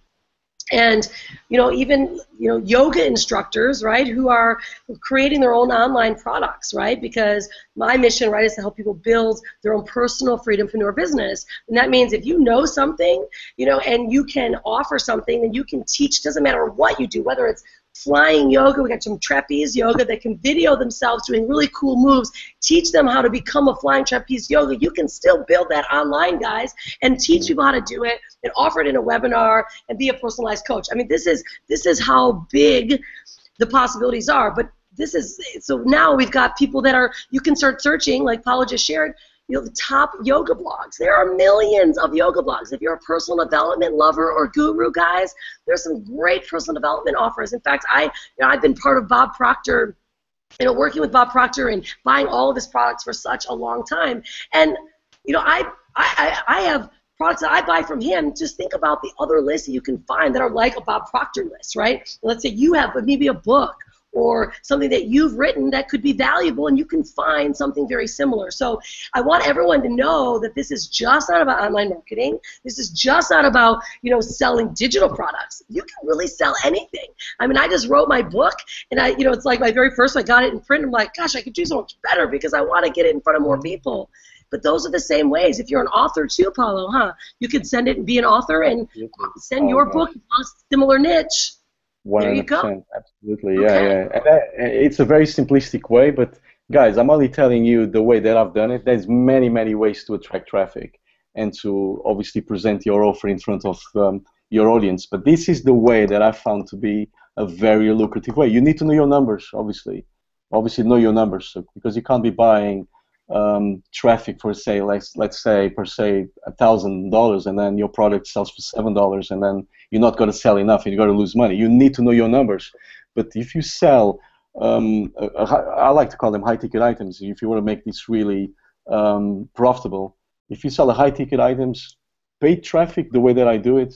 And, you know, even, you know, yoga instructors, right, who are creating their own online products, right, because my mission, right, is to help people build their own personal freedompreneur business. And that means if you know something, you know, and you can offer something, then you can teach, doesn't matter what you do, whether it's flying yoga, we got some trapeze yoga that can video themselves doing really cool moves, teach them how to become a flying trapeze yoga. You can still build that online, guys, and teach people how to do it and offer it in a webinar and be a personalized coach. I mean, this is how big the possibilities are. But this is, so now we've got people that are, you can start searching, like Paulo just shared, you know, the top yoga blogs. There are millions of yoga blogs. If you're a personal development lover or guru, guys, there's some great personal development offers. In fact, I've been part of Bob Proctor working with Bob Proctor and buying all of his products for such a long time. And, I have products that I buy from him. Just think about the other lists that you can find that are like a Bob Proctor list, right? Let's say you have maybe a book or something that you've written that could be valuable, and you can find something very similar. So I want everyone to know that this is just not about online marketing. This is just not about, selling digital products. You can really sell anything. I mean, I just wrote my book, and it's like my very first, I got it in print. I'm like, gosh, I could do so much better because I want to get it in front of more people. But those are the same ways. If you're an author too, Paulo, you could send it and be an author and send your book in a similar niche.
100%,
there you go.
Absolutely,
Okay.
yeah. And it's a very simplistic way, but guys, I'm only telling you the way that I've done it. There's many, many ways to attract traffic and to obviously present your offer in front of your audience. But this is the way that I found to be a very lucrative way. You need to know your numbers, obviously. Obviously, know your numbers, because you can't be buying traffic for, say, let's say per se $1,000, and then your product sells for $7, and then you're not going to sell enough, and you're going to lose money. You need to know your numbers. But if you sell, I like to call them high-ticket items. If you want to make this really profitable, if you sell the high-ticket items, paid traffic the way that I do it,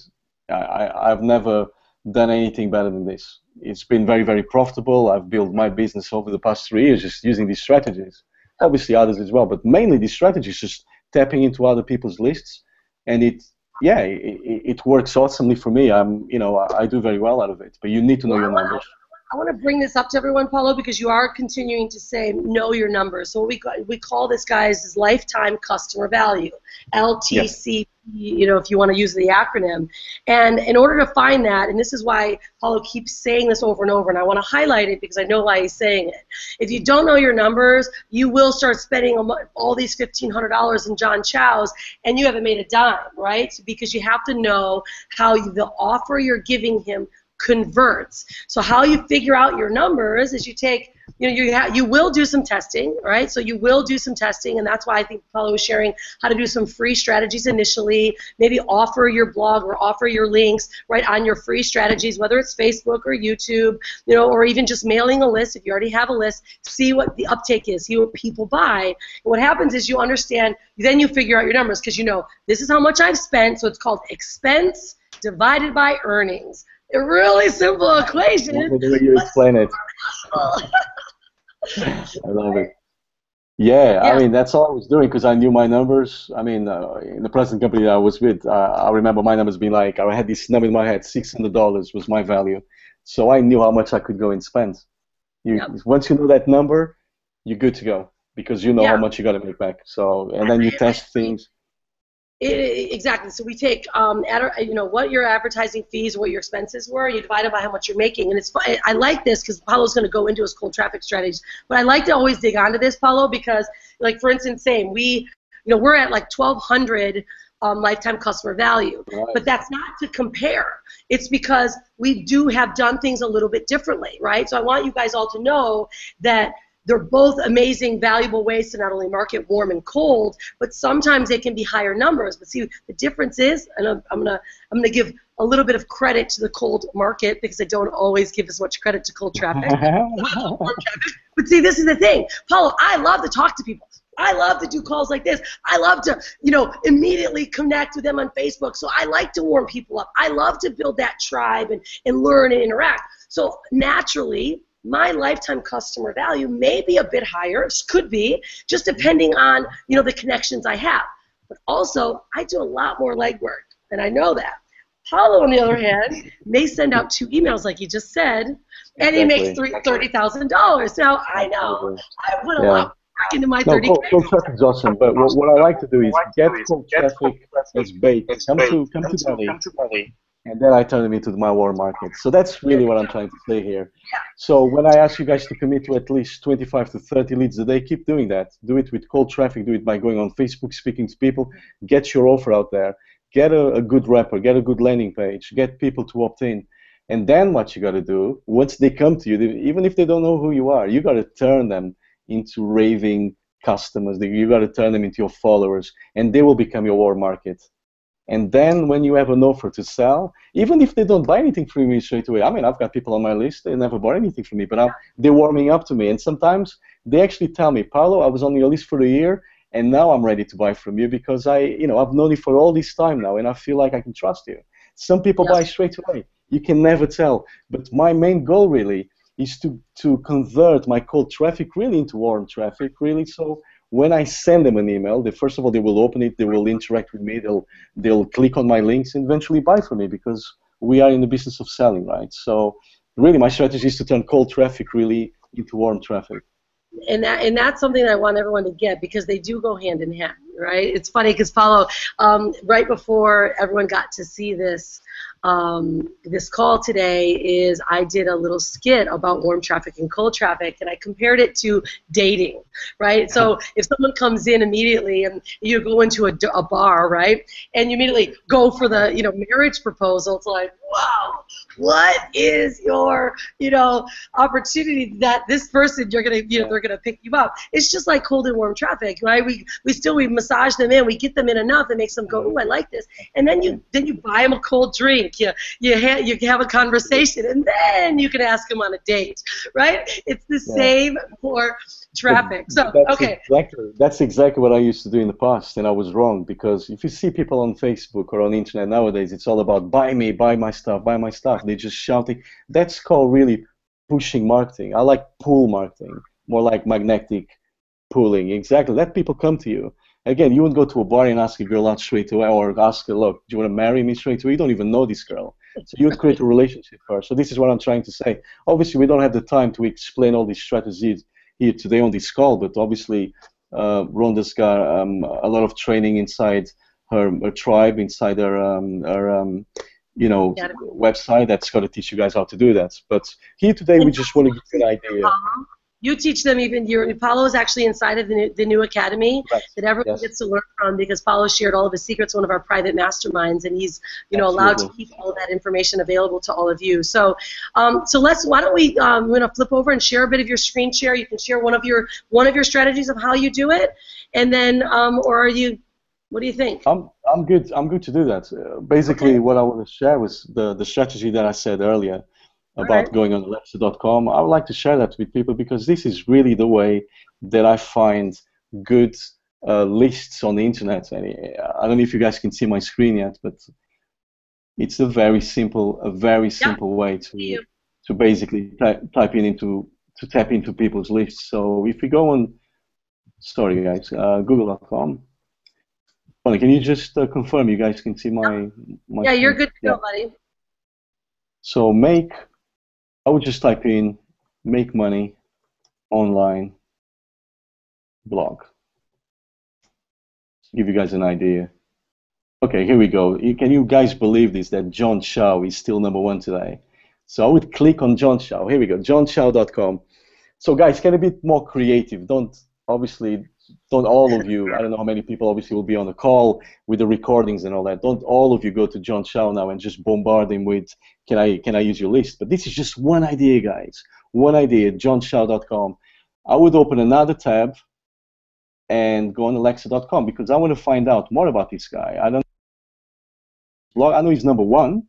I've never done anything better than this. It's been very, very profitable. I've built my business over the past 3 years just using these strategies. Obviously others as well, but mainly these strategies, just tapping into other people's lists, and it works awesomely for me. I do very well out of it, but you need to know your numbers.
I want to bring this up to everyone, Paulo, because you are continuing to say know your numbers. So we call this, guys, is lifetime customer value, LTC. If you want to use the acronym. And in order to find that, and this is why Paulo keeps saying this over and over, and I want to highlight it because I know why he's saying it. If you don't know your numbers, you will start spending all these $1,500 in John Chow's, and you haven't made a dime, right? Because you have to know how the offer you're giving him converts. So how you figure out your numbers is you take, you will do some testing, right? So you will do some testing, and that's why I think Paulo was sharing how to do some free strategies initially, maybe offer your blog or offer your links right on your free strategies, whether it's Facebook or YouTube, or even just mailing a list. If you already have a list, see what the uptake is, see what people buy. And what happens is you understand, then you figure out your numbers because this is how much I've spent, so it's called expense divided by earnings. A really simple equation.
The way you explain it. I love it. Yeah, I mean, that's all I was doing because I knew my numbers. I mean, in the present company that I was with, I remember my numbers being like, I had this number in my head, $600 was my value. So I knew how much I could go and spend. Once you know that number, you're good to go because you know how much you got to make back. So, and then you test things.
Exactly. So we take, what your advertising fees, what your expenses were, and you divide it by how much you're making. And it's fun. I like this because Paulo's going to go into his cold traffic strategies. But I like to always dig onto this, Paulo, because, like, for instance, we're at like 1,200 lifetime customer value. Right. But that's not to compare. It's because we do have done things a little bit differently, right? So I want you guys all to know that they're both amazing, valuable ways to not only market warm and cold, but sometimes they can be higher numbers. But see, the difference is, and I'm gonna give a little bit of credit to the cold market because I don't always give as much credit to cold traffic. But see, this is the thing, Paulo. I love to talk to people. I love to do calls like this. I love to, immediately connect with them on Facebook. So I like to warm people up. I love to build that tribe and learn and interact. So naturally, my lifetime customer value may be a bit higher, it could be, just depending on, the connections I have. But also, I do a lot more legwork, and I know that. Paulo, on the other hand, may send out 2 emails, like you just said, and he makes $30,000. Now, I know I put a lot back into my 30K.
Cold traffic is awesome, but what I like to do is get cold traffic as bait. Come to Delhi. And then I turn them into my warm market. So that's really what I'm trying to say here. So when I ask you guys to commit to at least 25 to 30 leads a day, keep doing that. Do it with cold traffic. Do it by going on Facebook, speaking to people. Get your offer out there. Get a good wrapper. Get a good landing page. Get people to opt in. And then what you got to do, once they come to you, even if they don't know who you are, you got to turn them into raving customers. You got to turn them into your followers, and they will become your warm market. And then when you have an offer to sell, even if they don't buy anything from me straight away, I mean, I've got people on my list, they never bought anything from me, but they're warming up to me. And sometimes they actually tell me, Paulo, I was on your list for a year, and now I'm ready to buy from you because I've known you for all this time now, and I feel like I can trust you. Some people buy straight away. You can never tell. But my main goal really is to convert my cold traffic really into warm traffic, really. So when I send them an email, first of all, they will open it, they will interact with me, they'll click on my links and eventually buy from me because we are in the business of selling, right? So really my strategy is to turn cold traffic really into warm traffic.
And that's something that I want everyone to get because they do go hand in hand, right? It's funny because Paulo, right before everyone got to see this this call today, I did a little skit about warm traffic and cold traffic, and I compared it to dating, right? So if someone comes in immediately and you go into a bar, right, and you immediately go for the marriage proposal, it's like, wow, what is your opportunity that this person they're gonna pick you up? It's just like cold and warm traffic, right? We massage them in, we get them in enough that makes them go, oh, I like this, and then you buy them a cold drink, you have a conversation, and then you can ask them on a date, right? It's the same for traffic. So
that's exactly what I used to do in the past, and I was wrong because if you see people on Facebook or on the internet nowadays, it's all about buy me, buy my stuff, buy my stuff. They're just shouting. That's called really pushing marketing. I like pull marketing, more like magnetic pulling. Exactly. Let people come to you. Again, you wouldn't go to a bar and ask a girl out straight away or ask her, look, do you want to marry me straight away? You don't even know this girl. So you would create a relationship first. So this is what I'm trying to say. Obviously, we don't have the time to explain all these strategies here today on this call, but obviously Rhonda's got a lot of training inside her tribe, inside her website that's going to teach you guys how to do that. But here today, we just want to give you an idea.
You teach them Paulo is actually inside of the new academy that everyone gets to learn from because Paulo shared all of his secrets in one of our private masterminds, and he's allowed to keep all of that information available to all of you. So why don't we I'm going to flip over and share a bit of your screen share. You can share one of your strategies of how you do it, and then or are you? What do you think?
I'm good. I'm good to do that. Basically, what I want to share was the strategy that I said earlier about going on Alexa.com. I would like to share that with people because this is really the way that I find good lists on the internet. And I don't know if you guys can see my screen yet, but it's a very simple way to basically tap into people's lists. So if you go on, sorry guys, Google.com. Can you just confirm you guys can see my
yeah, you're good to go, buddy.
So I would just type in make money online blog. To give you guys an idea. Okay, here we go. Can you guys believe this, that John Chow is still #1 today? So I would click on John Chow. Here we go, johnchow.com. So guys, get a bit more creative. Don't all of you, I don't know how many people obviously will be on the call with the recordings and all that. Don't all of you go to John Chow now and just bombard him with, can I use your list? But this is just one idea, guys. One idea, johnchow.com. I would open another tab and go on Alexa.com because I want to find out more about this guy. I know he's #1,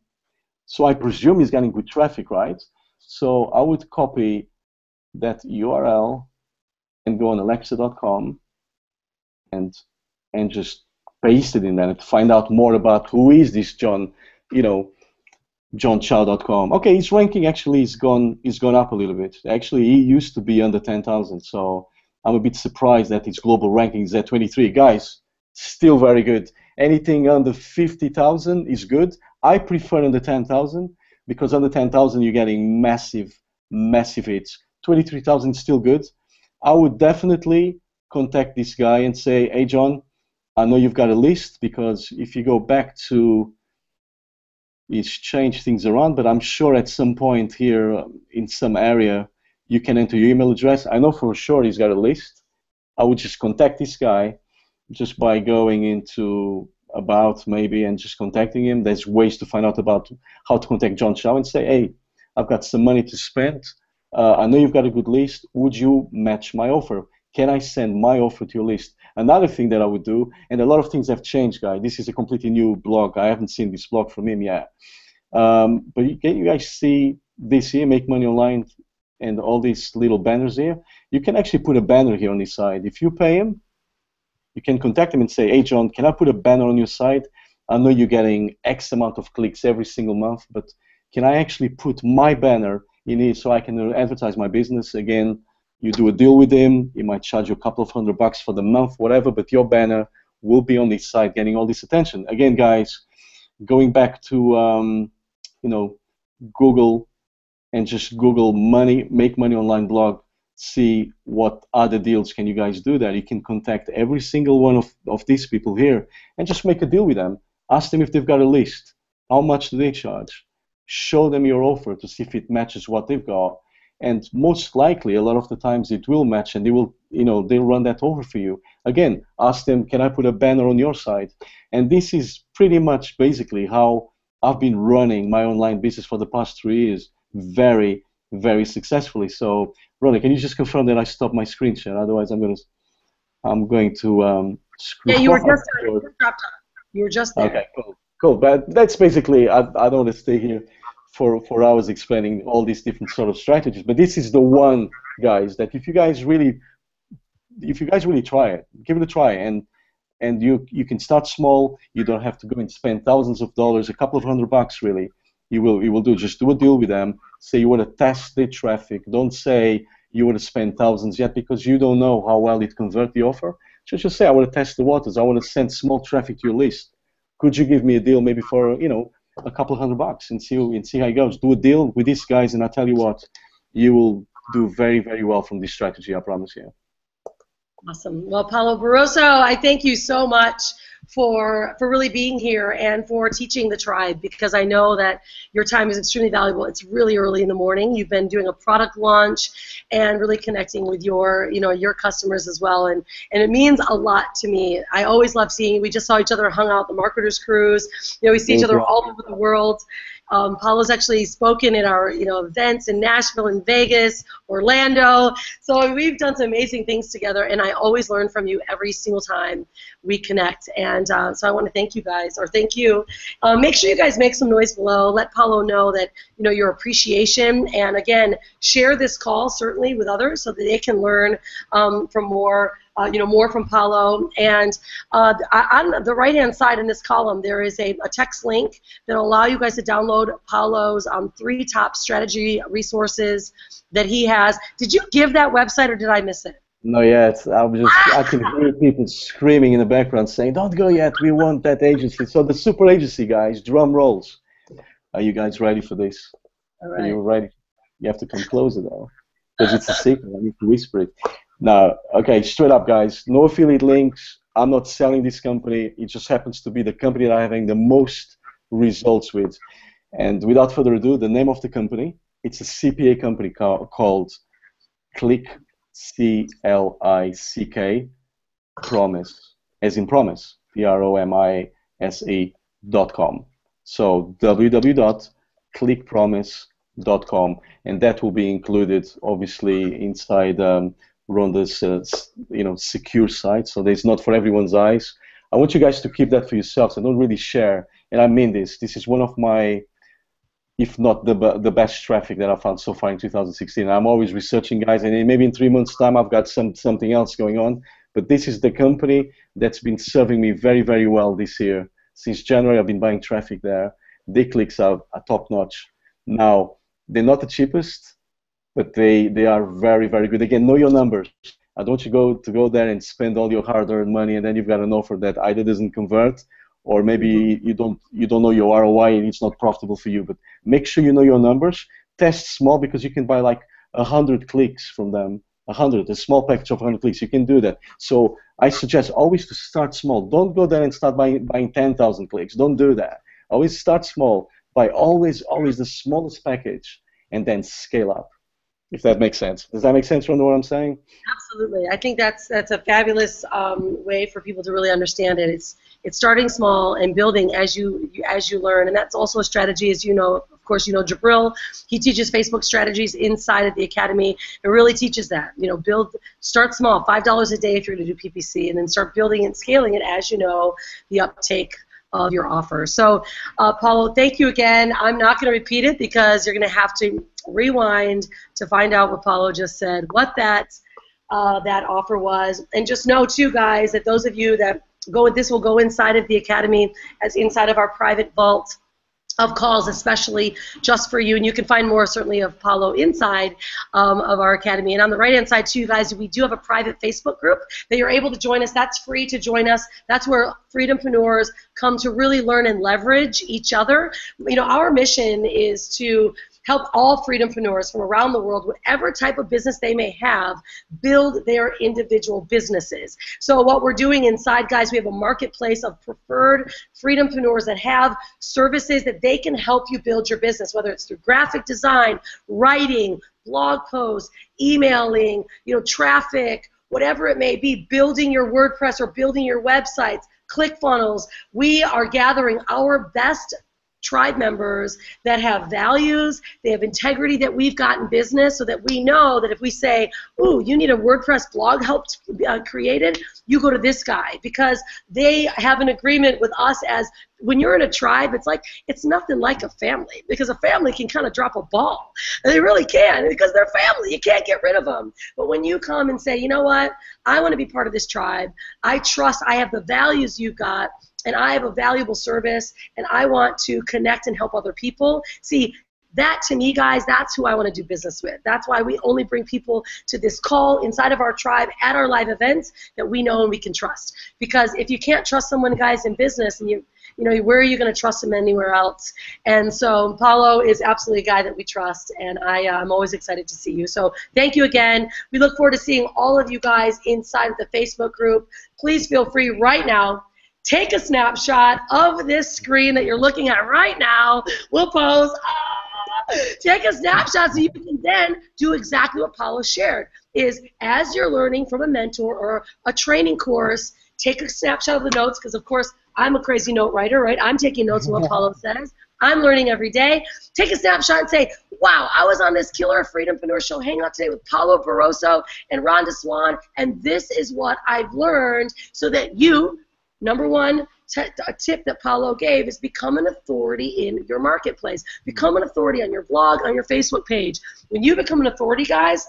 so I presume he's getting good traffic, right? So I would copy that URL and go on Alexa.com and just paste it in there and find out more about who is this John, johnchow.com. Okay, his ranking actually is gone up a little bit. Actually, he used to be under 10,000, so I'm a bit surprised that his global ranking is at 23. Guys, still very good. Anything under 50,000 is good. I prefer under 10,000 because under 10,000 you're getting massive hits. 23,000 is still good. I would definitely contact this guy and say, hey John, I know you've got a list, because if you go back to, it's changed things around, but I'm sure at some point here in some area you can enter your email address. I know for sure he's got a list. I would just contact this guy just by going into about maybe and just contacting him. There's ways to find out about how to contact John Chow and say, hey, I've got some money to spend. I know you've got a good list. Would you match my offer? can I send my offer to your list? Another thing that I would do, and a lot of things have changed, guys. This is a completely new blog. I haven't seen this blog from him yet. But you guys see this here, Make Money Online, and all these little banners here. You can actually put a banner here on this side. If you pay him, you can contact him and say, hey, John, can I put a banner on your site? I know you're getting X amount of clicks every single month, but can I actually put my banner in here so I can advertise my business? Again, you do a deal with him. He might charge you a couple of $100 for the month, whatever, but your banner will be on this site getting all this attention. Again, guys, going back to Google, and just Google Make Money Online blog, see what other deals can you guys do there. You can contact every single one of these people here and just make a deal with them. Ask them if they've got a list. How much do they charge? Show them your offer to see if it matches what they've got. And most likely, a lot of the times it will match, and they will, they'll run that over for you. Again, ask them, can I put a banner on your site? And this is pretty much basically how I've been running my online business for the past 3 years, very, very successfully. So, Rhonda, can you just confirm that I stopped my screen share? Otherwise, I'm going to screw up.
Yeah, you were just dropped off. You were just there.
Okay, cool. But that's basically, I don't want to stay here for hours explaining all these different sort of strategies. But this is the one, guys, that if you guys really try it, give it a try, and you can start small. You don't have to go and spend thousands of dollars, a couple of $100 really. You will just do a deal with them. Say you want to test the traffic. Don't say you want to spend thousands yet, because you don't know how well it convert the offer. Just say, I want to test the waters. I want to send small traffic to your list. Could you give me a deal maybe for a couple of $100 and see how it goes? Do a deal with these guys, and I tell you what, you will do very, very well from this strategy. I promise you.
Awesome. Well, Paulo Barroso, I thank you so much for really being here and for teaching the tribe, because I know that your time is extremely valuable. It's really early in the morning. You've been doing a product launch and really connecting with your customers as well, and it means a lot to me. I always love seeing you. We just saw each other hung out at the Marketers Cruise. We see each other all over the world. Paulo's actually spoken at our events in Nashville and Vegas, Orlando. So we've done some amazing things together, and I always learn from you every single time we connect. And so I want to thank you guys, or thank you. Make sure you guys make some noise below. Let Paulo know that your appreciation, and again, share this call certainly with others so that they can learn from more from Paulo. And on the right-hand side in this column, there is a text link that will allow you guys to download Paulo's 3 top strategy resources that he has. Did you give that website, or did I miss it?
No, yet. I can hear people screaming in the background saying, don't go yet, we want that agency. So the super agency, guys, drum rolls. Are you guys ready for this?
All right.
Are you ready? You have to come closer, though, because it's a secret. I need to whisper it. Now, okay, straight up, guys, no affiliate links. I'm not selling this company. It just happens to be the company that I'm having the most results with. And without further ado, the name of the company, it's a CPA company called Click, C-L-I-C-K, Promise, as in promise, Promise.com. So www.clickpromise.com, and that will be included, obviously, inside Rhonda's secure site, so it's not for everyone's eyes. I want you guys to keep that for yourselves and don't really share. And I mean this. This is one of my, if not the best traffic that I found so far in 2016. I'm always researching, guys, and maybe in 3 months' time I've got something else going on. But this is the company that's been serving me very, very well this year. Since January, I've been buying traffic there. Their clicks are top notch. Now, they're not the cheapest, but they are very, very good. Again, know your numbers. I don't want you to go there and spend all your hard-earned money, and then you've got an offer that either doesn't convert, or maybe you don't know your ROI and it's not profitable for you. But make sure you know your numbers. Test small, because you can buy like 100 clicks from them. A small package of 100 clicks. You can do that. So I suggest always to start small. Don't go there and start buying 10,000 clicks. Don't do that. Always start small. Buy always the smallest package, and then scale up. If that makes sense. Does that make sense, Rhonda, what I'm saying?
Absolutely. I think that's a fabulous way for people to really understand it. It's starting small and building as you learn, and that's also a strategy, as you know, of course, you know, Jabril, he teaches Facebook strategies inside of the academy. It really teaches that, you know, start small, $5 a day if you're going to do PPC, and then start building and scaling it as you know the uptake of your offer. So, Paulo, thank you again. I'm not going to repeat it because you're going to have to rewind to find out what Paulo just said, what that offer was. And just know, too, guys, that those of you that this will go inside of the academy as inside of our private vault of calls, especially just for you. And you can find more, certainly, of Paulo inside of our academy. And on the right-hand side, too, guys, we do have a private Facebook group that you're able to join us. That's free to join us. That's where Freedompreneurs come to really learn and leverage each other. You know, our mission is to help all Freedompreneurs from around the world, whatever type of business they may have, build their individual businesses. So what we're doing inside, guys, we have a marketplace of preferred Freedompreneurs that have services that they can help you build your business, whether it's through graphic design, writing, blog posts, emailing, you know, traffic, whatever it may be, building your WordPress or building your websites, ClickFunnels. We are gathering our best tribe members that have values, they have integrity that we've got in business, so that we know that if we say, ooh, you need a WordPress blog helped created, you go to this guy, because they have an agreement with us. As when you're in a tribe, it's nothing like a family, because a family can kind of drop a ball. And they really can, because they're family. You can't get rid of them. But when you come and say, you know what, I want to be part of this tribe, I trust, I have the values you've got, and I have a valuable service, and I want to connect and help other people. See, that to me, guys, that's who I want to do business with. That's why we only bring people to this call inside of our tribe at our live events that we know and we can trust. Because if you can't trust someone, guys, in business, and you know, where are you going to trust them anywhere else? And so Paulo is absolutely a guy that we trust, and I'm always excited to see you. So thank you again. We look forward to seeing all of you guys inside of the Facebook group. Please feel free right now, take a snapshot of this screen that you're looking at right now. We'll pose. Take a snapshot so you can then do exactly what Paulo shared, is as you're learning from a mentor or a training course, take a snapshot of the notes, because, of course, I'm a crazy note writer, right? I'm taking notes of what Paulo says. I'm learning every day. Take a snapshot and say, wow, I was on this killer Freedom-Preneur Show hangout today with Paulo Barroso and Rhonda Swan, and this is what I've learned, so that you, number one, a tip that Paulo gave is become an authority in your marketplace. Become an authority on your blog, on your Facebook page. When you become an authority, guys,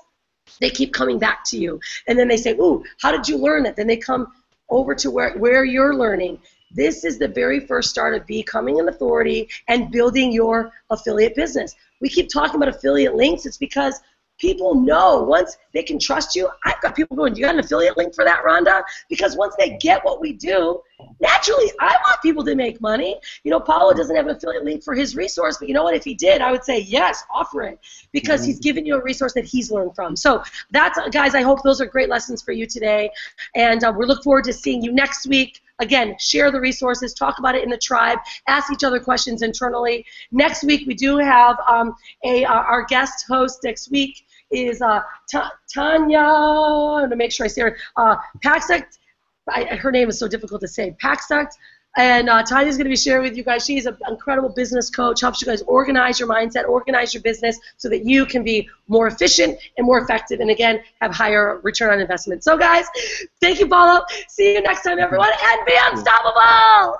they keep coming back to you. And then they say, ooh, how did you learn it? Then they come over to where you're learning. This is the very first start of becoming an authority and building your affiliate business. We keep talking about affiliate links. It's because people know once they can trust you. I've got people going, do you got an affiliate link for that, Rhonda? Because once they get what we do, naturally, I want people to make money. You know, Paulo doesn't have an affiliate link for his resource, but you know what? If he did, I would say, yes, offer it, because he's giving you a resource that he's learned from. So that's, guys, I hope those are great lessons for you today. And we look forward to seeing you next week. Again, share the resources, talk about it in the tribe, ask each other questions internally. Next week, we do have our guest host next week is Tanya, I'm going to make sure I say her, Paxect. Her name is so difficult to say, Paxect. And Tanya's going to be sharing with you guys. She's an incredible business coach, helps you guys organize your mindset, organize your business so that you can be more efficient and more effective, and again, have higher return on investment. So guys, thank you, Paulo. See you next time, everyone, and be unstoppable.